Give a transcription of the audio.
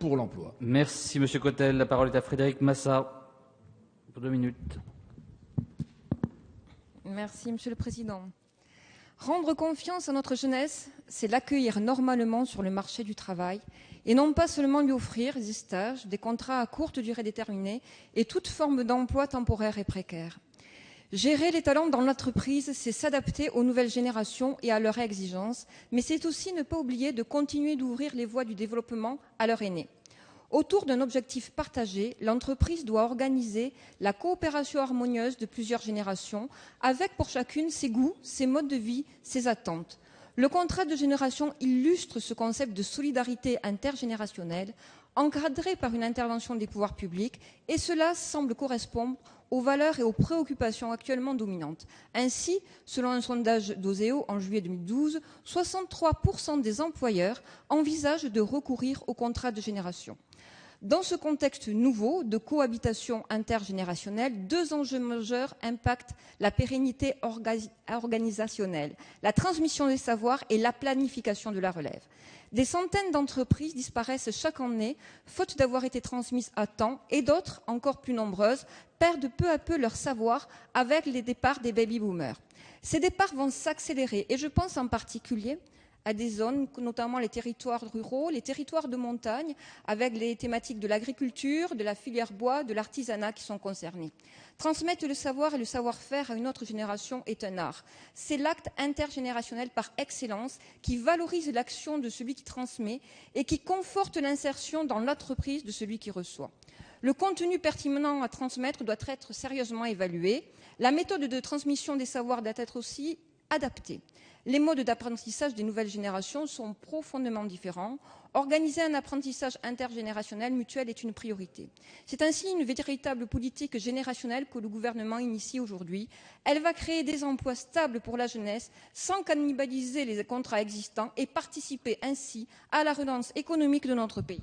pour l'emploi. Merci, Monsieur Cotel. La parole est à Frédéric Massa, pour 2 minutes. Merci, Monsieur le Président. Rendre confiance à notre jeunesse, c'est l'accueillir normalement sur le marché du travail et non pas seulement lui offrir des stages, des contrats à courte durée déterminée et toute forme d'emploi temporaire et précaire. Gérer les talents dans l'entreprise, c'est s'adapter aux nouvelles générations et à leurs exigences, mais c'est aussi ne pas oublier de continuer d'ouvrir les voies du développement à leurs aînés. Autour d'un objectif partagé, l'entreprise doit organiser la coopération harmonieuse de plusieurs générations, avec pour chacune ses goûts, ses modes de vie, ses attentes. Le contrat de génération illustre ce concept de solidarité intergénérationnelle, encadré par une intervention des pouvoirs publics, et cela semble correspondre aux valeurs et aux préoccupations actuellement dominantes. Ainsi, selon un sondage d'Oseo en juillet 2012, 63% des employeurs envisagent de recourir au contrat de génération. Dans ce contexte nouveau de cohabitation intergénérationnelle, 2 enjeux majeurs impactent la pérennité organisationnelle, la transmission des savoirs et la planification de la relève. Des centaines d'entreprises disparaissent chaque année, faute d'avoir été transmises à temps, et d'autres, encore plus nombreuses, perdent peu à peu leur savoir avec les départs des baby-boomers. Ces départs vont s'accélérer, et je pense en particulier à des zones, notamment les territoires ruraux, les territoires de montagne, avec les thématiques de l'agriculture, de la filière bois, de l'artisanat qui sont concernés. Transmettre le savoir et le savoir-faire à une autre génération est un art. C'est l'acte intergénérationnel par excellence qui valorise l'action de celui qui transmet et qui conforte l'insertion dans l'entreprise de celui qui reçoit. Le contenu pertinent à transmettre doit être sérieusement évalué. La méthode de transmission des savoirs doit être aussi adaptée. Les modes d'apprentissage des nouvelles générations sont profondément différents. Organiser un apprentissage intergénérationnel mutuel est une priorité. C'est ainsi une véritable politique générationnelle que le gouvernement initie aujourd'hui. Elle va créer des emplois stables pour la jeunesse sans cannibaliser les contrats existants et participer ainsi à la relance économique de notre pays.